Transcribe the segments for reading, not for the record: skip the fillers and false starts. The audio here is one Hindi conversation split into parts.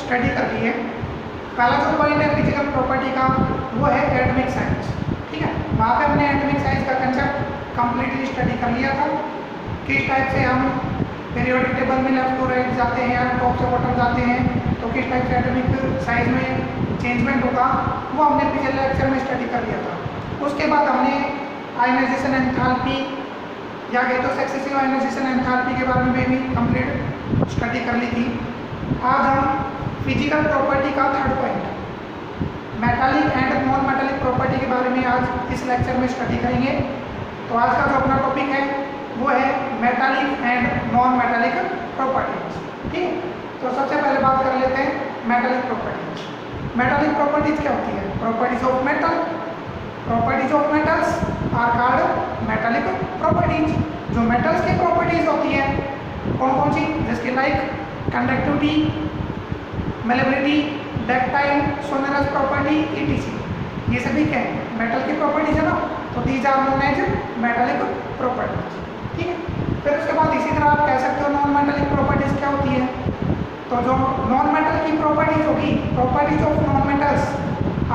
स्टडी कर ली है। पहला जो पॉइंट है फिजिकल प्रॉपर्टी का वो है एटॉमिक साइज। ठीक है, वहाँ पे हमने एटॉमिक साइज का कंसेप्ट कंप्लीटली स्टडी कर लिया था। किस टाइप से हम पीरियोडिक टेबल में लेफ्ट टू राइट जाते हैं या टॉप से बॉटम जाते हैं तो किस टाइप से एटॉमिक साइज में चेंजमेंट होगा वो हमने पिछले लेक्चर में स्टडी कर लिया था। उसके बाद हमने आयनाइजेशन एंथैल्पी या कहे तो सक्सेसिव आयनाइजेशन एंथैल्पी के बारे में भी कंप्लीट स्टडी कर ली थी। आज हम फिजिकल प्रॉपर्टी का third point metallic and non metallic property के बारे में आज इस लेक्चर में स्टडी करेंगे। तो आज का जो अपना टॉपिक है वो है metallic and non metallic properties. ठीक है, तो सबसे पहले बात कर लेते हैं मेटालिक प्रॉपर्टीज। मेटालिक प्रॉपर्टीज क्या होती है? Properties of metal, properties of metals are called metallic properties. जो मेटल्स की प्रॉपर्टीज होती है कौन कौन सी, जिसके like conductivity, malleability, ductile, sonorous property, ETC, ये सभी क्या है मेटल की प्रॉपर्टीज है ना। तो these are known as metallic properties. ठीक है, फिर उसके बाद इसी तरह आप कह सकते हो नॉन मेटालिक प्रॉपर्टीज क्या होती है। तो जो नॉन मेटल की प्रॉपर्टीज होगी, properties of non metals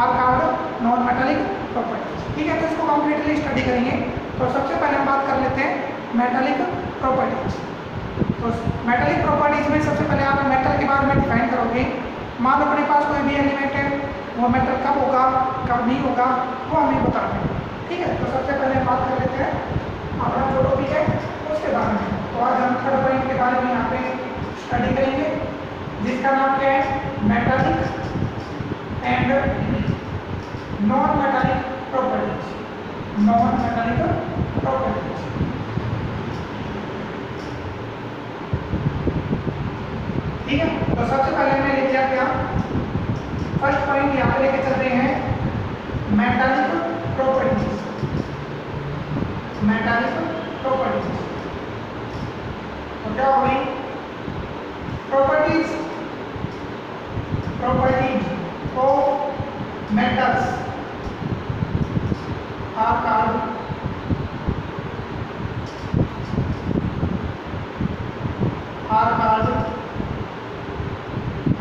are called non metallic properties. ठीक है, तो इसको कंप्लीटली स्टडी करेंगे। तो सबसे पहले हम बात कर लेते हैं मेटालिक प्रॉपर्टीज। तो मेटालिक प्रॉपर्टीज में सबसे पहले आप मेटल के बारे में डिफाइन करोगे। मान लो अपने पास कोई भी एलिमेंट है, वो मेटल कब होगा कब नहीं होगा वो हमें बताना है। ठीक है, तो सबसे पहले बात कर लेते हैं अपना जो टॉपिक है उसके बारे में। तो आज हम थर्ड पॉइंट के बारे में यहाँ पे स्टडी करेंगे जिसका नाम क्या है metallic and non metallic properties. Non metallic properties. ठीक है, तो सबसे पहले मैं लेके आते हैं फर्स्ट पॉइंट यहाँ पे लेके चल रहे हैं मेटालिक प्रॉपर्टीज। मेटालिक प्रॉपर्टीज तो क्या हो गई? Properties of metals are called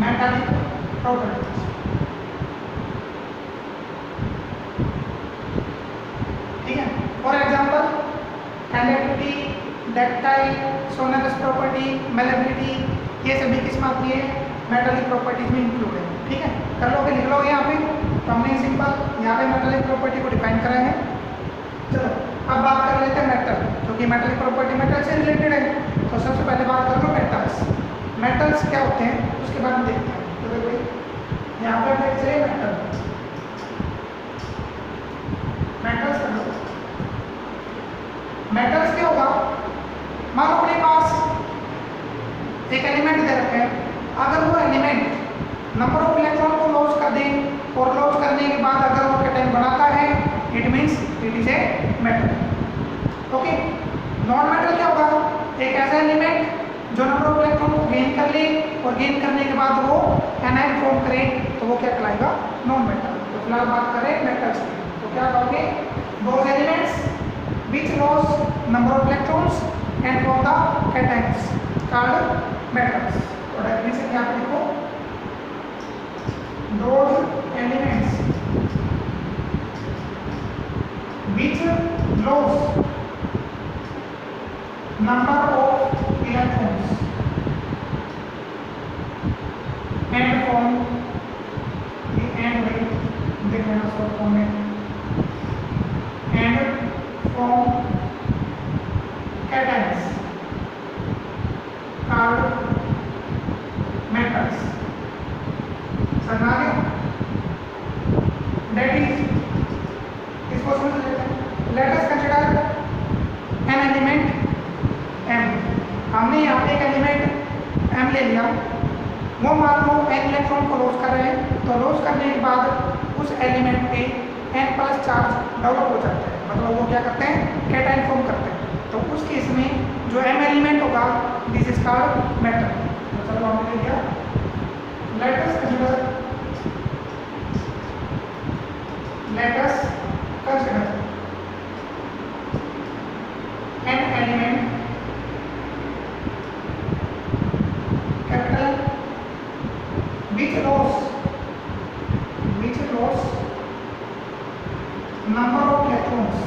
metallic properties. ठीक है, for example conductivity, ductile, sonorous property, malleability, ये सभी किस्म आती है मेटालिक प्रॉपर्टीज में इंक्लूड है। ठीक है, कर लोगे लिख लोगे यहाँ पे। तो हमने सिंपल यहाँ पे मेटालिक प्रॉपर्टी को डिफाइन करा है। चलो अब बात कर लेते हैं मेटल, क्योंकि मेटालिक प्रॉपर्टी मेटल से रिलेटेड है। तो सबसे पहले बात कर लो मेटल्स। मेटल्स क्या होते हैं उसके बारे में देखते हैं। तो देखो यहाँ पे देख रहे हैं मेटल्स कर लो। मेटल्स क्या होगा? मान लो अपने पास एक एलिमेंट दे रखे हैं, अगर वो एलिमेंट नंबर ऑफ इलेक्ट्रॉन को लॉस कर दे और लॉस करने के बाद अगर वो कैटायन बनाता है it means it is a metal. Okay, non metal क्या होगा? एक ऐसा एलिमेंट जो नंबर ऑफ इलेक्ट्रॉन को गेन कर ले और गेन करने के बाद वो एनायन फॉर्म करे तो वो क्या कहलाएगा? Non metal. तो फिलहाल बात करें मेटल्स की, तो क्या कहोगे? Those elements which loss number of electrons and form the cations called metals। तो डेफिनेशन यहाँ पे देखो, those elements which loss number of electrons and form the and with देखना शॉर्ट फॉर्म में and form cations called metals। समझा गया? That is, इसको समझ लेते हैं। Let us consider an element M। हमने यहाँ पे एक एलिमेंट M ले लिया, वो मान लो n इलेक्ट्रॉन को लॉस कर रहे हैं। तो लॉस करने के बाद उस एलिमेंट पे n प्लस चार्ज डेवलप हो जाता है, मतलब वो क्या करते हैं? कैटायन फॉर्म करते हैं। तो उस केस में जो M एलिमेंट होगा दिस इज कॉल्ड मेटल। तो चलो हमने ले लिया। Let us consider an element capital which loss number of electrons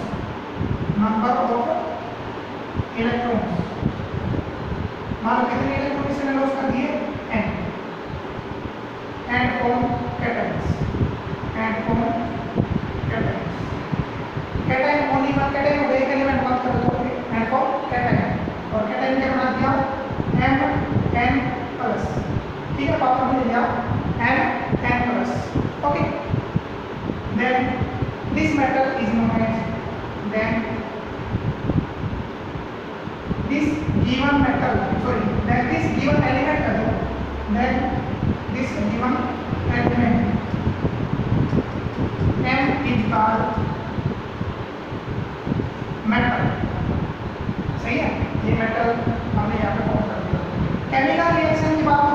मान लो कितने इलेक्ट्रॉन इसने लॉस कर दिए n and form cations cation only one cation हो गए, एक एलिमेंट बात कर दो and form कैटायन, और कैटायन क्या बना दिया Mn प्लस, ठीक है, पावर मिल गया Mn plus, okay. Then this metal is known as, then this given metal, sorry, then this given element है जो, then this given element M is called metal, सही है, ये metal हमने यहाँ पे फॉर्म कर दिया। केमिकल रिएक्शन की बात हो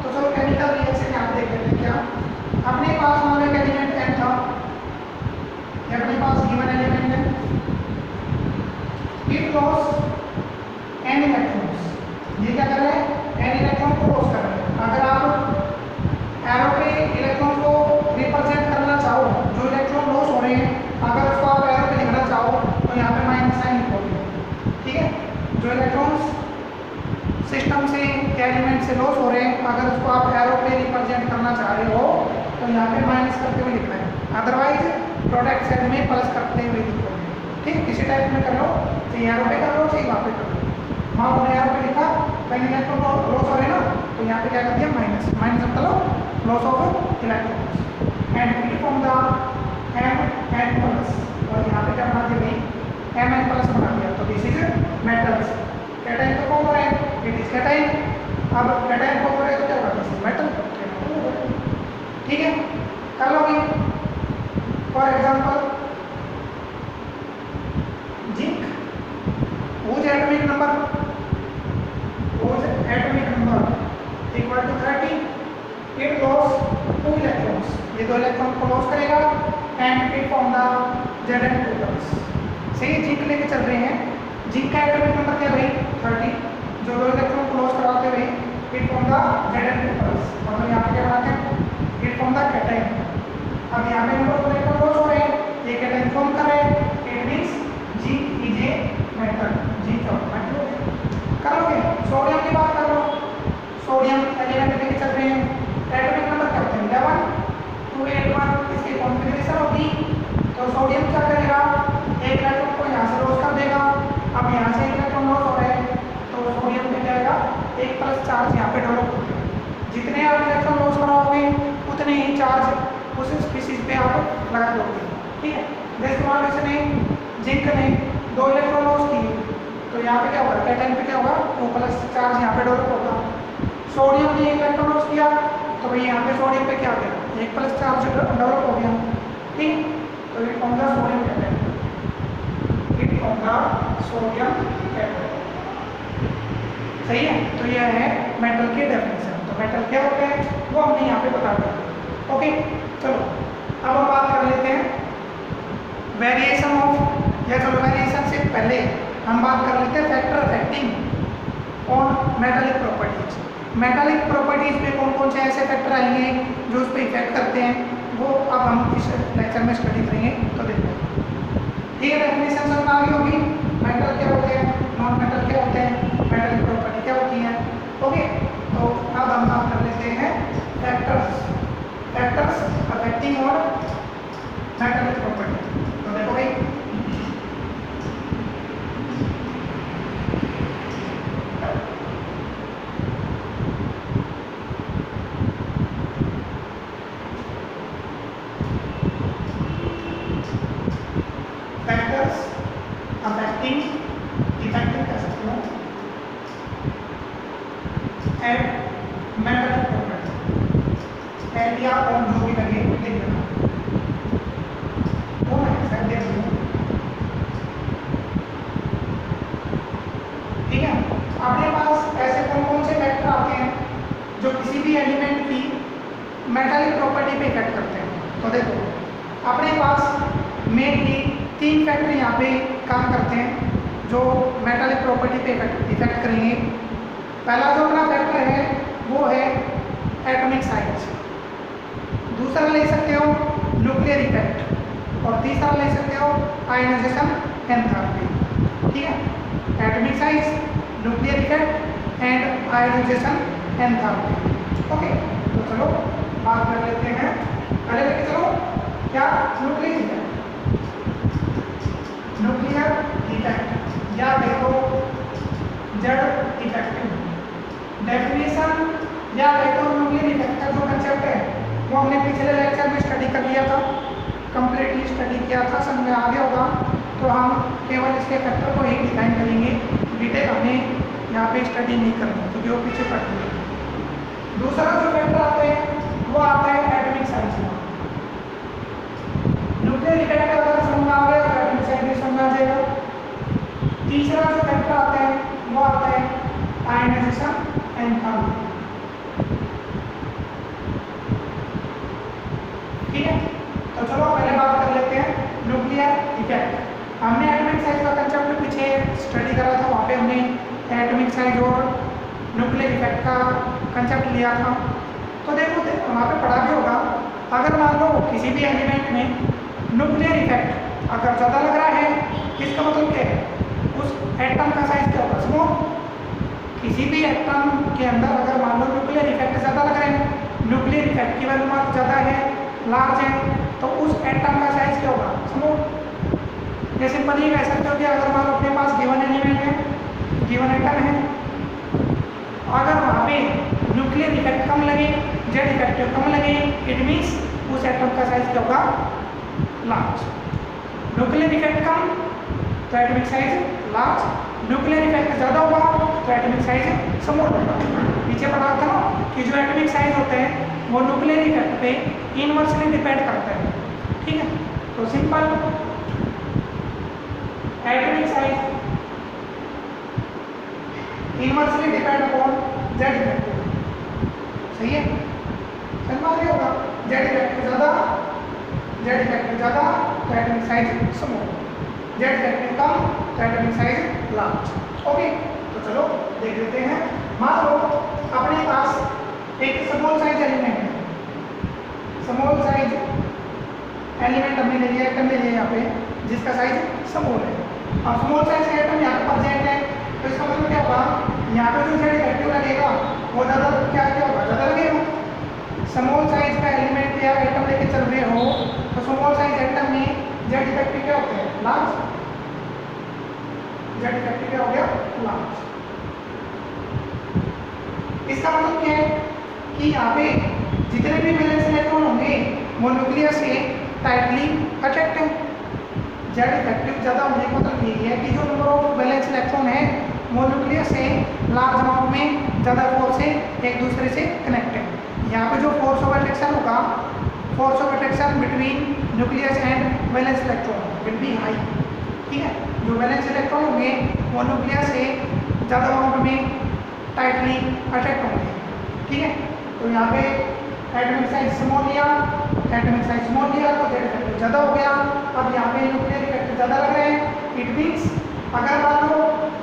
तो चलो केमिकल रिएक्शन यहाँ पे देख लेते हैं। क्या अपने पास मान लो एक एलिमेंट M था, ये अपने पास given element है, it lost n इलेक्ट्रॉन्स, ये क्या कर रहे हैं n इलेक्ट्रॉन को लॉस कर रहे हैं। अगर आप एरो पे इलेक्ट्रॉन को रिप्रेजेंट करना चाहो, जो इलेक्ट्रॉन लॉस हो रहे हैं, अगर उसको आप एरो पे लिखना चाहो तो यहाँ पे माइनस साइन लिखोगे, ठीक है। जो इलेक्ट्रॉन्स सिस्टम से एलिमेंट से लॉस हो रहे हैं, अगर उसको आप एरो पे रिप्रेजेंट करना चाह रहे हो तो यहाँ पे माइनस करते हुए लिखना है, अदरवाइज प्रोडक्ट साइड में प्लस करते हुए लिखोगे, ठीक। किसी टाइप में कर लो, चाहे एरो पे कर लो चाहे वहाँ पे कर लो। हाँ हमने यहाँ पे लिखा कहीं इलेक्ट्रॉन लॉस हो रहे ना, तो यहाँ पे क्या कर दिया माइनस मतलब loss of electrons and we from the Mn plus, और यहाँ पे क्या बना दिया भाई Mn प्लस बना दिया, तो दिस इज मेटल्स। कैटायन तो फॉर्म हो रहा है, इट इज कैटायन। अब कैटायन फॉर्म हो रहा है तो क्या होगा दिस इज मेटल, ठीक है, कर लोगे। For example zinc, whose atomic number equal to 30, it lost 2 electrons, ये 2 इलेक्ट्रॉन को लॉस करेगा and it form the Zn2 plus, सही। जिंक लेके चल रहे हैं, जिंक का एटॉमिक नंबर क्या भाई 30, जो 2 इलेक्ट्रॉन को लॉस कराते हुए it form the Zn2 plus, मतलब यहाँ पे क्या बनाते हैं it form the cation। अब यहाँ पे नंबर 2 इलेक्ट्रॉन लॉस हो रहे हैं, ये cation फॉर्म कर रहे हैं, it means zinc is a metal, zinc और मेटल। करोगे सोडियम की बात कर लो, सोडियम एलिमेंट लेके चल रहे हैं, एटॉमिक नंबर क्या होता है 11 281, इसकी कॉन्फ़िगरेशन होगी, तो सोडियम क्या करेगा एक इलेक्ट्रॉन को यहाँ से लॉस कर देगा। अब यहाँ से इलेक्ट्रॉन लॉस हो रहे हैं तो सोडियम में क्या आएगा एक प्लस चार्ज यहाँ पे डेवलप हो गया। जितने आप इलेक्ट्रॉन लॉस कराओगे उतने ही चार्ज उस स्पीशीज पे आप लगा दोगे, ठीक है। जैसे मान लो इसने जिंक ने 2 इलेक्ट्रॉन लॉस किए, तो यहाँ पे क्या होगा कैटायन पे क्या होगा 2 प्लस चार्ज यहाँ पे डेवलप होगा। सोडियम ने इलेक्ट्रॉन लॉस किया तो भाई यहाँ पे सोडियम पे क्या हो गया 1 प्लस चार्ज डेवलप हो गया, ठीक। तो it form the sodium cation, it form the sodium cation, सही है। तो यह है मेटल की डेफिनेशन। तो मेटल क्या होता है वो हमने यहाँ पे बता दिया, ओके। चलो अब हम बात कर लेते हैं वेरिएशन ऑफ, या चलो वेरिएशन से पहले हम बात कर लेते हैं factor affecting on metallic properties. Metallic properties पे कौन कौन से ऐसे फैक्टर आएंगे जो उस पर इफेक्ट करते हैं, वो अब हम इस लेक्चर में स्टडी करेंगे। तो देखो, ठीक है, डेफिनेशन समझ आ गई होगी। मेटल क्या होते हैं, नॉन मेटल क्या होते हैं, मेटालिक प्रॉपर्टी क्या होती है, ओके। तो अब हम बात कर लेते हैं factors affecting on metallic property. तो देखो भाई मेटालिक प्रॉपर्टी पे इफेक्ट करते हैं। तो देखो अपने पास मेनली 3 फैक्टर यहाँ पे काम करते हैं जो मेटालिक प्रॉपर्टी पे इफेक्ट करेंगे। पहला जो अपना फैक्टर है वो है एटॉमिक साइज, दूसरा ले सकते हो न्यूक्लियर इफेक्ट और तीसरा ले सकते हो आयनाइजेशन एंथैल्पी। ठीक है, atomic size, nuclear effect and ionisation enthalpy. Okay, तो चलो बात कर लेते हैं। पहले लेके चलो क्या न्यूक्लियर इफेक्ट या देखो जड़ इफेक्टिव डेफिनेशन या देखो न्यूक्लियर इफेक्ट का जो कंसेप्ट है वो हमने पिछले लेक्चर में स्टडी कर लिया था, कंप्लीटली स्टडी किया था, समझ में आ गया होगा। तो हम केवल इसके फैक्टर को ही डिफाइन करेंगे, डिटेल हमें यहाँ पे स्टडी नहीं करनी क्योंकि वो पीछे पड़ गई। दूसरा जो फैक्टर आता है वो आता है एटॉमिक साइज का। न्यूक्लियर इफेक्ट अगर समझ आ गया तो एटॉमिक साइज भी समझ आ जाएगा। तीसरा जो फैक्टर आता है वो आता है आयनाइजेशन एंथैल्पी। ठीक है, तो चलो पहले बात कर लेते हैं न्यूक्लियर इफेक्ट। हमने एटॉमिक साइज का कंसेप्ट पीछे स्टडी करा था, वहाँ पे हमने एटॉमिक साइज और न्यूक्लियर इफेक्ट का कंसेप्ट लिया था। तो देखो वहाँ पे पढ़ा भी होगा, अगर मान लो किसी भी एलिमेंट में न्यूक्लियर इफेक्ट अगर ज़्यादा लग रहा है, इसका मतलब क्या है, उस एटम का साइज क्या होगा, स्मॉल। किसी भी एटम के अंदर अगर मान लो न्यूक्लियर इफेक्ट ज़्यादा लग रहे हैं, न्यूक्लियर इफेक्ट की वैल्यू मान ज़्यादा है, लार्ज है, तो उस एटम का साइज क्या होगा, स्मॉल। ये सिंपल ही कह सकते हो कि अगर मान लो अपने पास गिवन एलिमेंट है, गिवन एटम है, अगर वहाँ पे न्यूक्लियर इफेक्ट कम लगे, जेड इफेक्टिव कम लगे, इट मीन्स उस एटम का साइज क्या होगा, लार्ज। न्यूक्लियर इफेक्ट कम तो atomic size large, nuclear effect ज़्यादा होगा तो एटॉमिक साइज स्मॉल होगा। पीछे पढ़ा था ना कि जो एटॉमिक साइज होते हैं वो न्यूक्लियर इफेक्ट पे इनवर्सली डिपेंड करते हैं। ठीक है, तो simple atomic size inversely depend upon Z effective. सही है, समझ में होगा, जेड इफेक्टिव ज़्यादा, जेड इफेक्टिव ज़्यादा तो atomic size small, Z effective कम तो एटॉमिक साइज लार्ज। ओके, तो चलो देख लेते हैं। मान लो अपने पास एक स्मॉल साइज एलिमेंट है, स्मॉल साइज एलिमेंट हमने ले लिया, एटम ले लिया यहाँ पे जिसका साइज स्मॉल है। अब स्मॉल साइज का एटम यहाँ पर जेड है, तो इसका मतलब क्या होगा, यहाँ पे जो जेड इफेक्टिव लगेगा वो ज़्यादा क्या होगा, ज़्यादा लगेगा। स्मॉल साइज का एलिमेंट या एटम लेके चल रहे हो तो स्मॉल साइज एटम में जेड इफेक्टिव क्या होते हैं, लार्ज। जेड इफेक्टिव क्या हो गया, लार्ज। इसका मतलब क्या है कि यहाँ पे जितने भी वैलेंस इलेक्ट्रॉन होंगे वो न्यूक्लियस से टाइटली अटैक्ट है। जेड इफेक्टिव ज़्यादा होने का मतलब यही है कि जो नंबर ऑफ वैलेंस इलेक्ट्रॉन है वो न्यूक्लियस से लार्ज अमाउंट में ज़्यादा फोर्स से एक दूसरे से कनेक्ट है। यहाँ पे जो फोर्स ऑफ अट्रैक्शन होगा, force of attraction between nucleus and valence electron will be high. ठीक है, जो वैलेंस इलेक्ट्रॉन होंगे वो न्यूक्लियस से ज़्यादा अमाउंट में टाइटली अटैक्ट होंगे। ठीक है, तो यहाँ पे एटॉमिक साइज स्मॉल लिया, एटॉमिक साइज स्मॉल लिया तो जेड इफेक्टिव ज़्यादा हो गया। अब यहाँ पे न्यूक्लियर इफेक्टिव ज़्यादा लग रहे हैं, इट मीन्स अगर मान लो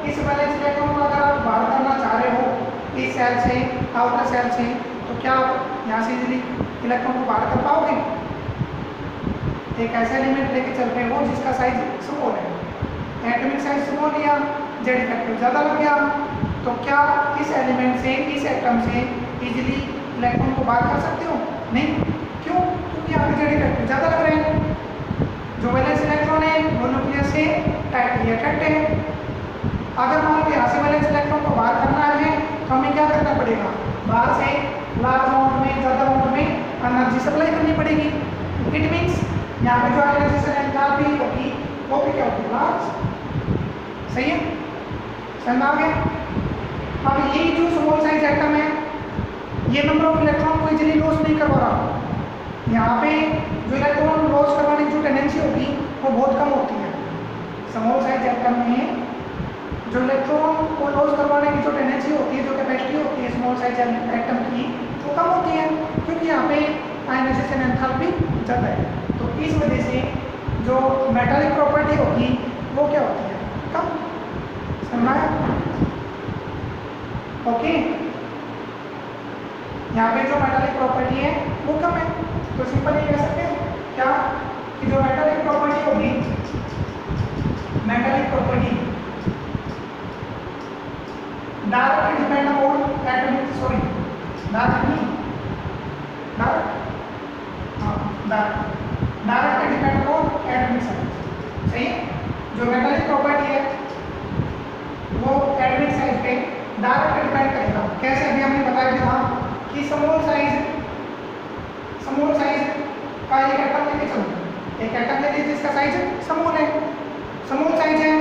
इस वैलेंस इलेक्ट्रॉन को अगर आप बाहर करना चाह रहे हो इस सेल से, आउटर सेल से, तो क्या आप यहाँ से इजीली इलेक्ट्रॉन को बाहर कर पाओगे। एक ऐसा एलिमेंट लेके चल रहे हो जिसका साइज स्मॉल है, एटॉमिक साइज स्मॉल लिया, जेड इफेक्टिव ज़्यादा लग गया, तो क्या इस एलिमेंट से, इस एटम से इजीली इलेक्ट्रॉन को बाहर कर सकते हो, नहीं। क्यों, क्योंकि यहाँ पे जेड इफेक्टिव ज़्यादा लग रहे हैं। जो वैलेंस इलेक्ट्रॉन है वो न्यूक्लियस से टाइटली अटैक्ट है। अगर मान लो यहाँ से वैलेंस इलेक्ट्रॉन को बाहर करना है तो हमें क्या करना पड़ेगा, बाहर से लार्ज अमाउंट में, ज़्यादा अमाउंट में एनर्जी सप्लाई करनी पड़ेगी। इट मीन्स यहाँ पे जो आयनाइजेशन एंथैल्पी होगी वो भी क्या होगी, लार्ज। सही है, समझ आ गया। अब ये जो स्मॉल साइज एटम है ये नंबर ऑफ इलेक्ट्रॉन को इजीली लॉस नहीं करवा रहा। यहाँ पे जो इलेक्ट्रॉन लॉस करवाने की जो टेंडेंसी होगी वो बहुत कम होती है। स्मॉल साइज एटम में जो इलेक्ट्रॉन को लॉस करवाने की जो टेंडेंसी होती है, जो कैपेसिटी होती है स्मॉल साइज एटम की, वो कम होती है क्योंकि यहाँ पे आयनाइजेशन एंथैल्पी ज़्यादा है। तो इस वजह से जो मेटालिक प्रॉपर्टी होगी वो क्या होती है, कम। समझ आया? ओके, यहाँ पे जो मेटालिक प्रॉपर्टी है वो कम है। तो डायरेक्ट नहीं, डायरेक्ट, हाँ डायरेक्ट पे डिपेंड करो एटॉमिक साइज, सही है। जो मेटालिक प्रॉपर्टी है वो एटॉमिक साइज पे डायरेक्ट डिपेंड करेगा। कैसे? अभी हमने बताया था कि स्मॉल साइज का एक एटम लेके चलो, एक एटम ले लीजिए जिसका साइज स्मॉल है, स्मॉल साइज है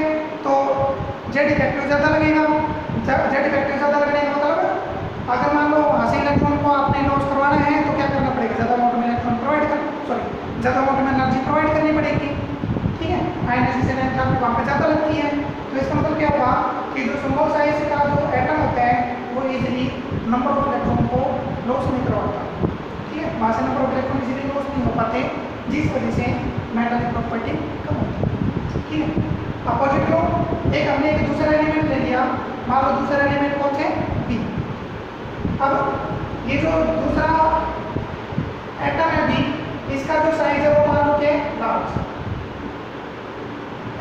तो जेड इफेक्टिव ज़्यादा लगेगा। जेड इफेक्टिव ज़्यादा लगने का मतलब अगर मान लो वहाँ से इलेक्ट्रॉन को आपने लॉस करवाना है तो क्या करना पड़ेगा? ज़्यादा अमाउंट में इलेक्ट्रॉन प्रोवाइड कर, सॉरी ज़्यादा अमाउंट में एनर्जी प्रोवाइड करनी पड़ेगी, ठीक है। आयनाइजेशन एनर्जी वहाँ पे ज़्यादा लगती है, तो इसका मतलब क्या हुआ कि जो स्मॉल साइज का जो एटम होता है वो इजीली नंबर ऑफ इलेक्ट्रॉन को लॉस नहीं करवाता, ठीक है। वहाँ से number of electron easily loss नहीं हो पाते, जिस वजह से मेटालिक प्रॉपर्टी कम होती है, ठीक है। अपोजिट लो, एक हमने एक दूसरा एलिमेंट ले लिया, मान लो दूसरा एलिमेंट कौन से? बी। अब ये जो दूसरा एटम है बी, इसका जो साइज है वो मान लो क्या? Large.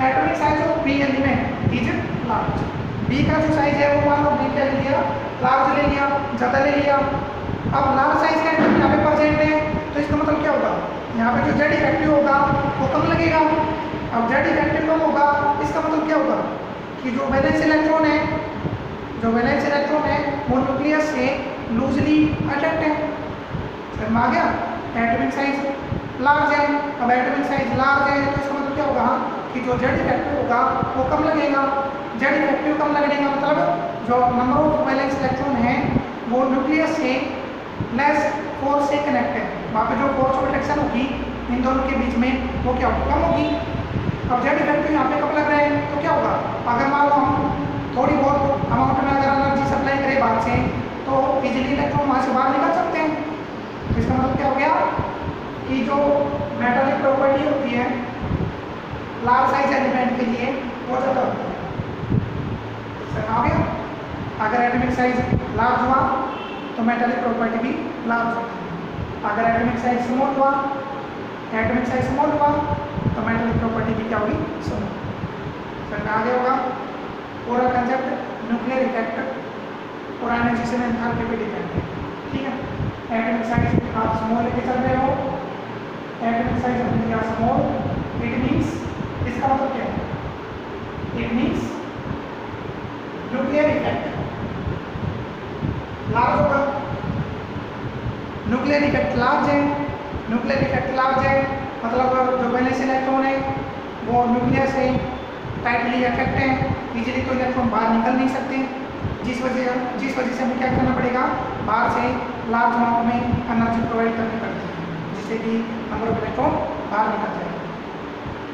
Atomic size of B element is large. B का जो साइज है वो मान लो बी क्या ले लिया? लार्ज ले लिया, ज़्यादा ले लिया। अब लार्ज साइज का एटम यहाँ पे प्रेजेंट है तो इसका मतलब क्या होगा? यहाँ पे जो जेड इफेक्टिव होगा वो कम लगेगा। अब जेड इफेक्टिव कम होगा, इसका मतलब क्या होगा कि जो वैलेंस इलेक्ट्रॉन है, वो न्यूक्लियस से लूजली अटैक्ट है। समझ में आ गया? एटॉमिक साइज लार्ज है। अब एटॉमिक साइज लार्ज है तो इसका मतलब क्या होगा कि जो जेड इफेक्टिव होगा वो कम लगेगा। जेड इफेक्टिव कम लगने का मतलब जो नंबर ऑफ वैलेंस इलेक्ट्रॉन है वो न्यूक्लियस से लेस फोर्स से कनेक्ट है। वहाँ पे जो फोर्स ऑफ अट्रैक्शन होगी इन दोनों के बीच में वो क्या होगी? कम होगी। अब जेड इफेक्टिव यहाँ पे कम लग रहे हैं तो क्या होगा? अगर मान लो हम थोड़ी बहुत अमाउंट में अगर एनर्जी सप्लाई करें बाहर से तो इजीली इलेक्ट्रॉन वहाँ से बाहर निकल सकते हैं। इसका मतलब क्या हो गया कि जो मेटालिक प्रॉपर्टी होती है लार्ज साइज एलिमेंट के लिए वो ज़्यादा होती है। समझ आ गया? अगर एटॉमिक साइज लार्ज हुआ तो मेटालिक प्रॉपर्टी भी लार्ज होती है। अगर एटॉमिक साइज स्मॉल हुआ तो मेटालिक प्रॉपर्टी भी क्या होगी? स्मॉल। समझ में आ गया होगा? पूरा कंसेप्ट न्यूक्लियर इफेक्ट और आयनाइजेशन एंथैल्पी पे डिपेंड है, ठीक है। एटॉमिक साइज आप स्मॉल लेके चल रहे हो, एटॉमिक साइज हमने लिया स्मॉल, इट मीन्स इसका मतलब क्या है? It means nuclear effect large होगा। न्यूक्लियर इफेक्ट लार्ज है, मतलब जो वैलेंस इलेक्ट्रॉन है वो न्यूक्लियस से टाइटली अटैक्ट है, इजीली तो इलेक्ट्रॉन बाहर निकल नहीं सकते, जिस वजह से हमें क्या करना पड़ेगा? बाहर से लार्ज अमाउंट में एनर्जी प्रोवाइड करनी पड़ती है जिससे कि नंबर ऑफ इलेक्ट्रॉन बाहर निकल जाए।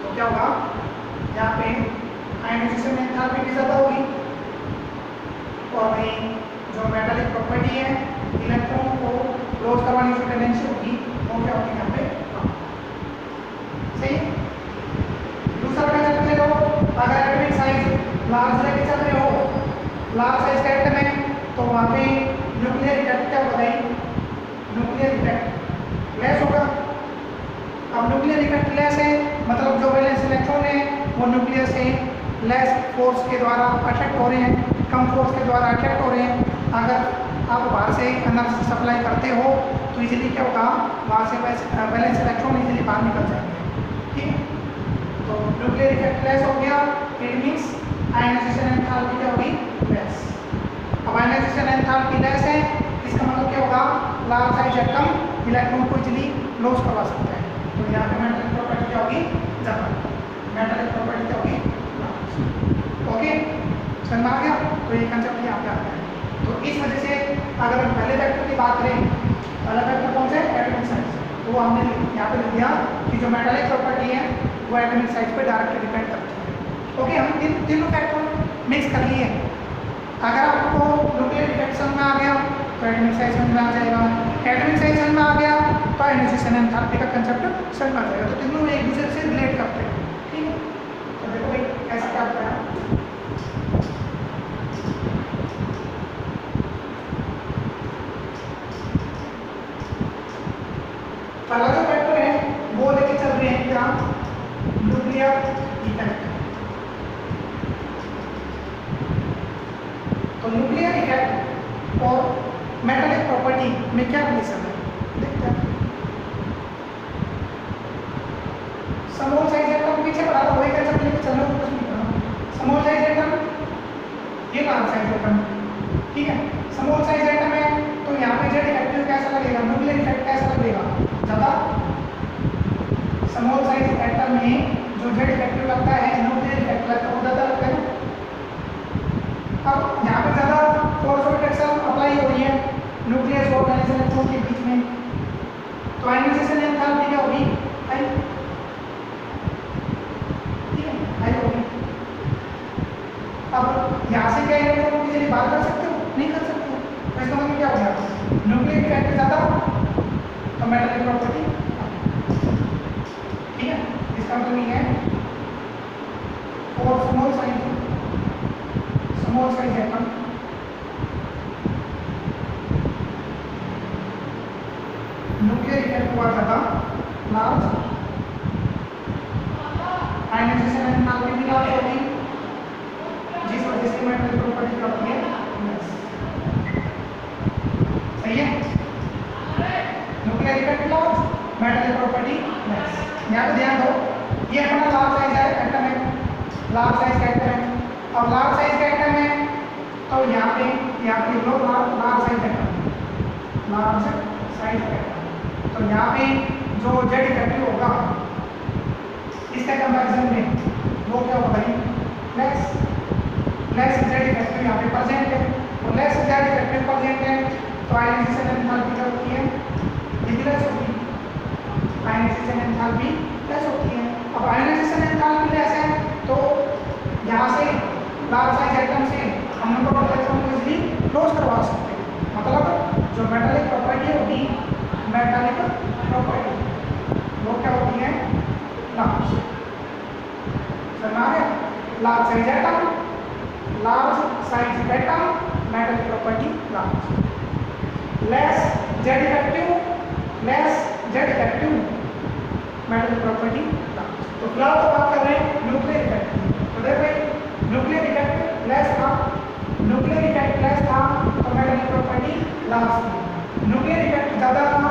तो क्या होगा? यहाँ पे आयनाइजेशन एंथैल्पी भी ज़्यादा होगी और वहीं जो मेटालिक प्रॉपर्टी है इलेक्ट्रॉन को लॉस करवाने की टेंडेंसी होगी वो क्या होगी? यहाँ पे सही। दूसरा कंसेप्ट ले लो, अगर एटॉमिक साइज लार्ज लेके चल रहे हो, लार्ज साइज का एटम है तो वहाँ पे न्यूक्लियर इफेक्ट क्या होगा? न्यूक्लियर इफेक्ट लेस होगा। अब न्यूक्लियर इफेक्ट लेस है मतलब जो वैलेंस इलेक्ट्रॉन है वो न्यूक्लियर से लेस फोर्स के द्वारा अट्रैक्ट हो रहे हैं, कम फोर्स के द्वारा अट्रैक्ट हो रहे हैं। अगर आप बाहर से एनर्जी सप्लाई करते हो तो इजीली क्या होगा? वहाँ से वैलेंस इलेक्ट्रॉन इजीली बाहर निकल जाएंगे, ठीक है। तो न्यूक्लियर इफेक्ट लेस हो गया, इट मीन्स आयनाइजेशन एंथैल्पी क्या होगी? लेस। अब आयनाइजेशन एंथैल्पी लेस है, इसका मतलब क्या होगा? लार्ज साइज एटम इलेक्ट्रॉन को इजीली लॉस करवा सकता है। तो यहाँ पे मेटालिक प्रॉपर्टी क्या होगी? ज़्यादा। मेटालिक प्रॉपर्टी क्या होगी? लार्ज। ओके, समझ में आ गया? तो ये कंसेप्ट यहाँ पे आता है। तो इस वजह से अगर हम पहले फैक्टर की बात करें, पहला फैक्टर कौन सा है? Atomic size. तो हमने यहाँ पे लिख दिया कि जो मेटालिक प्रॉपर्टी है वो एटॉमिक साइज पे डायरेक्ट डिपेंड करती है। ओके, हम तीनों फैक्टर मिक्स कर लिए। अगर आपको न्यूक्लियर इफेक्ट समझ में आ गया तो एटॉमिक साइज समझ में आ जाएगा, एटॉमिक साइज समझ में आ गया तो आयनाइजेशन एंथैल्पी का कंसेप्ट समझ में आ जाएगा। तो तीनों एक दूसरे से रिलेट करते हैं, ठीक है। तो देखो भाई कैसे क्या होता है। पहला जो फैक्टर है वो लेके चल रहे हैं क्या? Nuclear effect. तो न्यूक्लियर इफेक्ट और मेटालिक प्रॉपर्टी में क्या रिलेशन है देखते हैं। स्मॉल साइज एटम पीछे पढ़ा था वही कंसेप्ट लेके चल रहा हूँ, कुछ नहीं पढ़ा। स्मॉल साइज एटम, ये लार्ज साइज एटम, ठीक है। स्मॉल साइज एटम है तो यहाँ पे जेड इफेक्टिव कैसा लगेगा, न्यूक्लियर इफेक्ट कैसा लगेगा, ज़्यादा। स्मॉल साइज एटम में जो जेड इफेक्टिव लगता है, न्यूक्लियर इफेक्ट लगता है, वो ज़्यादा लगता है। अब यहाँ पे ज़्यादा फोर्स ऑफ अट्रैक्शन अप्लाई हो रही है न्यूक्लियस और इलेक्ट्रॉन के बीच में, तो आयनाइजेशन एंथैल्पी क्या होगी, हाई, ठीक है, हाई होगी। अब यहाँ से क्या इलेक्ट्रॉन की जगह बात कर सकते हो, नहीं कर सकते हो, तो इसका मतलब क्या हो गया, न्यूक्लियर इफेक्ट ज़्यादा तो मेटालिक प्रॉपर्टी, ठीक है। इसका मतलब ये है और small size atom nuclear effect हुआ ज़्यादा, लार्ज आयनाइजेशन एंथैल्पी भी लार्ज होगी, जिस वजह से मेटालिक प्रॉपर्टी क्या होती है, सही है। Nuclear effect large, metallic property less. यहाँ पे ध्यान दो, ये अपना लार्ज साइज है एटम है, लार्ज साइज का एटम है। अब लार्ज साइज का एटम है तो यहाँ पे लो large size atom, large size atom, तो यहाँ पे जो जेड इफेक्टिव होगा इसके कंपैरिजन में वो क्या होगा भाई, लेस जेड इफेक्टिव यहाँ पे प्रेजेंट है, और लेस जेड इफेक्टिव प्रेजेंट है तो आयनाइजेशन एंथैल्पी क्या होती है, ये लेस होगी, आयनाइजेशन एंथैल्पी लेस होती है। अब आयनाइजेशन एंथैल्पी लेस है तो यहाँ से लार्ज साइज एटम से हम नंबर ऑफ इलेक्ट्रॉन को इजीली क्लोज करवा सकते हैं। मतलब जो मेटालिक प्रॉपर्टी होगी, मेटालिक प्रॉपर्टी वो क्या होती है, लार्ज, समझ आ गया, large size atom, metallic property large, less Z effective, metallic property large. तो फिलहाल तो बात कर रहे हैं न्यूक्लियर इफेक्ट की, तो देख भाई न्यूक्लियर इफेक्ट लेस था, तो मेटालिक प्रॉपर्टी लार्ज थी। न्यूक्लियर इफेक्ट ज़्यादा था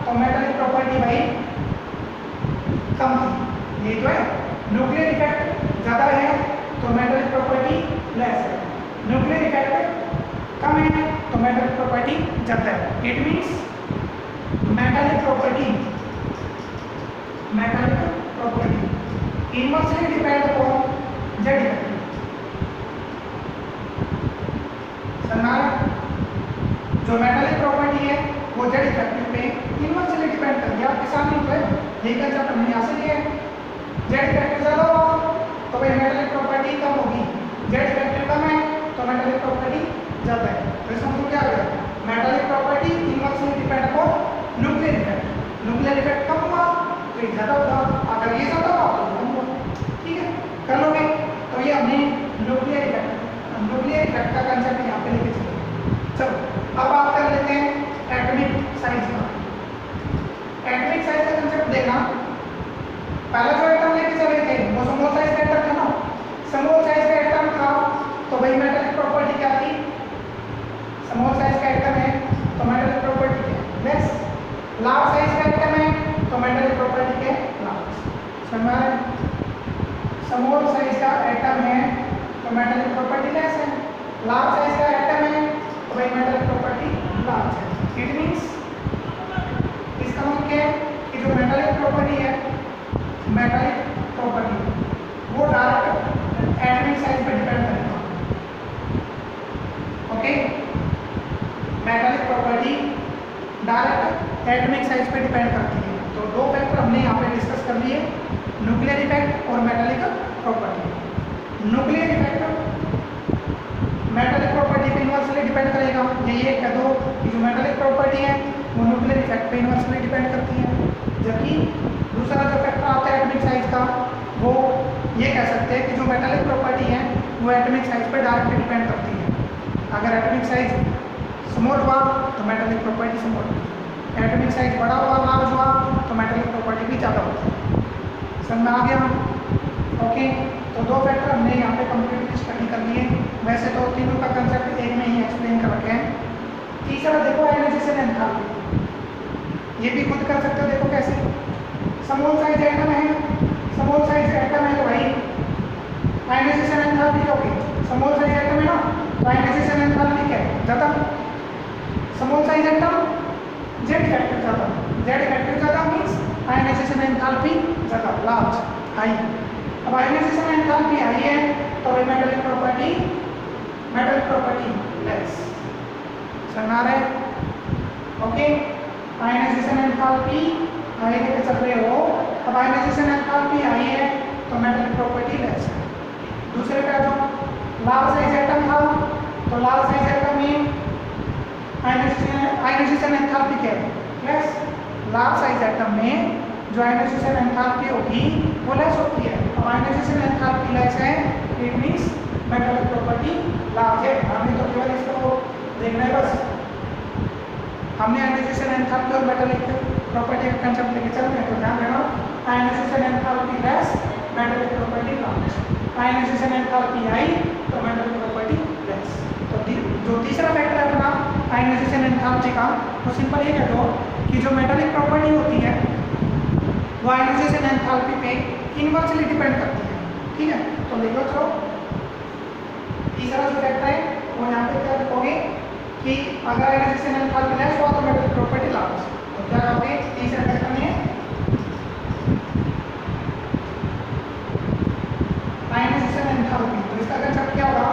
तो मेटालिक प्रॉपर्टी भाई कम थी। ये तो है, न्यूक्लियर इफेक्ट ज़्यादा है तो मेटालिक प्रॉपर्टी लेस है, न्यूक्लियर इफेक्ट कम है तो मेटालिक प्रॉपर्टी ज़्यादा है। It means metallic property inversely depend upon Z effective, समझा। जो मेटालिक प्रॉपर्टी है वो जेड इफेक्टिव पे इनवर्सली डिपेंड करती है, आपके सामने तो है, यही कंसेप्ट हमने यहाँ से लिया है। जेड इफेक्टिव ज़्यादा होगा तो भाई मेटालिक प्रॉपर्टी कम होगी, जेड इफेक्टिव कम है तो मेटालिक प्रॉपर्टी ज़्यादा है। तो इसका मतलब क्या हो गया, metallic property inversely depend upon nuclear effect कम हुआ तो ये ज़्यादा होगा, अगर ये ज़्यादा हुआ तो कम हुआ, ठीक है, कर लोगे। तो ये हमने न्यूक्लियर इफेक्ट का कंसेप्ट यहाँ पे लेके चले। चलो अब बात कर लेते हैं एटॉमिक साइज का। एटॉमिक साइज का कंसेप्ट देखना, पहला जो एटम लेके चले थे वो स्मॉल साइज का एटम था ना, स्मॉल साइज का एटम था तो भाई मेटालिक प्रॉपर्टी क्या थी, स्मॉल साइज का एटम है तो मेटालिक प्रॉपर्टी क्या है, लेस। लार्ज साइज का एटम है तो मेटालिक प्रॉपर्टी क्या है, लार्ज। समझ में आ रहा है, स्मॉल साइज का एटम है तो मेटालिक प्रॉपर्टी लेस है, लार्ज साइज का एटम है तो भाई मेटालिक प्रॉपर्टी लार्ज है। इट मीन्स इसका मतलब क्या है कि जो मेटालिक प्रॉपर्टी है, वो डायरेक्ट एटॉमिक साइज पे डिपेंड करेगा। Okay, metallic property direct atomic size पे डिपेंड करती है। तो दो फैक्टर हमने यहाँ पे डिस्कस कर लिए, न्यूक्लियर इफेक्ट और metallic property. Nuclear effect metallic property पे इनवर्सली डिपेंड करेगा, ये कह दो कि जो मेटालिक प्रॉपर्टी है वो न्यूक्लियर इफेक्ट पे इनवर्सली डिपेंड करती है। जबकि दूसरा जो फैक्टर आता है एटॉमिक साइज का, वो ये कह सकते हैं कि जो मेटालिक प्रॉपर्टी है वो एटॉमिक साइज पर डायरेक्टली डिपेंड करती है। अगर एटॉमिक साइज स्मॉल हुआ तो मेटालिक प्रॉपर्टी स्मॉल होगी, एटॉमिक साइज बड़ा हुआ, लार्ज हुआ तो मेटालिक प्रॉपर्टी भी ज़्यादा होती है। समझ में आ गया? ओके, तो दो फैक्टर हमने यहाँ पे कंप्लीटली स्टडी कर लिए। वैसे तो तीनों का कंसेप्ट एक में ही एक्सप्लेन कर रखे हैं, तीसरा देखो आयनाइजेशन एंथैल्पी, ये भी खुद कर सकते हो। देखो कैसे, स्मॉल साइज एटम है, स्मॉल साइज एटम है तो भाई आयनाइजेशन एंथैल्पी क्या होगी, स्मॉल साइज एटम है ना तो आयनाइजेशन एंथैल्पी क्या है, ज़्यादा। Small size atom Z factor ज़्यादा, जेड फैक्टर ज़्यादा मीन्स आयनाइजेशन एंथैल्पी ज़्यादा, लार्ज, हाई। अब आयनाइजेशन एंथैल्पी हाई है तो मेटलिक प्रॉपर्टी लेस, समझ आ रहा है? ओके, आयनाइजेशन एंथैल्पी हाई लेके चल रहे हो। अब आयनाइजेशन एंथैल्पी हाई है तो मेटलिक प्रॉपर्टी लेस है। दूसरे पे जो लार्ज साइज एटम था तो लार्ज साइज एटम में आयनाइजेशन एंथैल्पी क्या है, लेस। लार्ज साइज एटम में जो आयनाइजेशन एंथैल्पी होगी वो लेस होती है। अब आयनाइजेशन एंथैल्पी लेस है, it means metallic property large है। हमने तो केवल इसको देखना है बस, हमने आयनाइजेशन एंथैल्पी और मेटलिक प्रॉपर्टी का कंसेप्ट लेके चल रहे हैं। तो ध्यान देना, ionisation enthalpy less, metallic property large. Ionisation enthalpy high तो मेटलिक प्रॉपर्टी लेस। तो जो तीसरा फैक्टर है अपना आयनाइजेशन एंथैल्पी का, तो सिंपल ये कह दो कि जो मेटलिक प्रॉपर्टी होती है वो आयनाइजेशन एंथैल्पी पे इनवर्सली डिपेंड करती है, ठीक है। तो लिखो चलो, तीसरा जो फैक्टर है वो यहाँ पे क्या लिखोगे कि अगर आयनाइजेशन एंथैल्पी लेस हुआ तो मेटलिक प्रॉपर्टी लार्ज। तो क्या करोगे, तीसरे फैक्टर में आयनाइजेशन एंथैल्पी, तो इसका कंसेप्ट क्या होगा,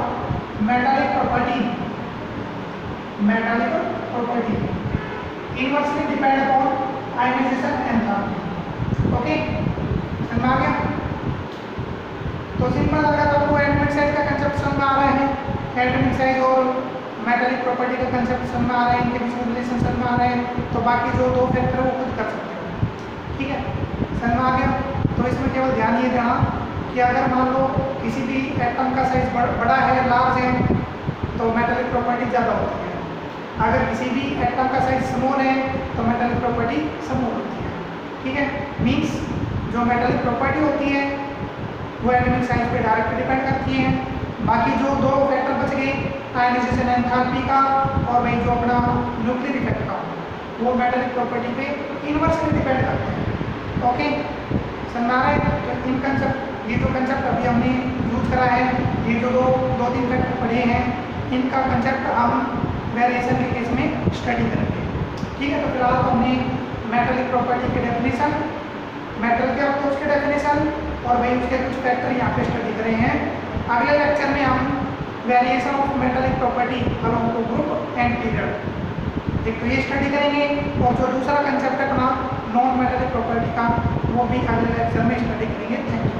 metallic property inversely depend upon ionisation enthalpy. Okay, समझ में आ गया? तो सिंपल, अगर आपको एटॉमिक साइज का कंसेप्ट समझ में आ रहा है, एटॉमिक साइज और मेटलिक प्रॉपर्टी का कंसेप्ट समझ में आ रहा है, इनके बीच में रिलेशन समझ में आ रहा है, तो बाकी जो दो फैक्टर है वो खुद कर सकते हो, ठीक है। समझ में आ गया? तो इसमें केवल ध्यान ये देना कि अगर मान लो किसी भी एटम का साइज बड़ा है, लार्ज है, तो मेटलिक प्रॉपर्टी ज़्यादा होती है। अगर किसी भी एटम का साइज स्मॉल है तो मेटलिक प्रॉपर्टी स्मॉल होती है, ठीक है। मीन्स जो मेटलिक प्रॉपर्टी होती है वो एटॉमिक साइज पे डायरेक्ट डिपेंड करती है। बाकी जो दो फैक्टर बच गए, आयनाइजेशन एंथैल्पी का और वही जो अपना न्यूक्लियर इफेक्ट का, वो मेटलिक प्रॉपर्टी पे इनवर्सली डिपेंड करते हैं। ओके, समझ आ रहा है? तो इन कंसेप्ट, ये जो कंसेप्ट अभी हमने यूज करा है, ये जो दो तीन फैक्टर पढ़े हैं, इनका कंसेप्ट हम वेरिएशन के केस में स्टडी करेंगे, ठीक है। तो फिलहाल तो हमने मेटलिक प्रॉपर्टी की डेफिनेशन, मेटल क्या होता है उसके डेफिनेशन और वही उसके कुछ फैक्टर यहाँ पे स्टडी करे हैं। अगले लेक्चर में हम variation of metallic property along to group and period, एक तो ये स्टडी करेंगे, और जो दूसरा कंसेप्ट है अपना नॉन मेटलिक प्रॉपर्टी का, वो भी अगले लेक्चर में स्टडी करेंगे। Thank you.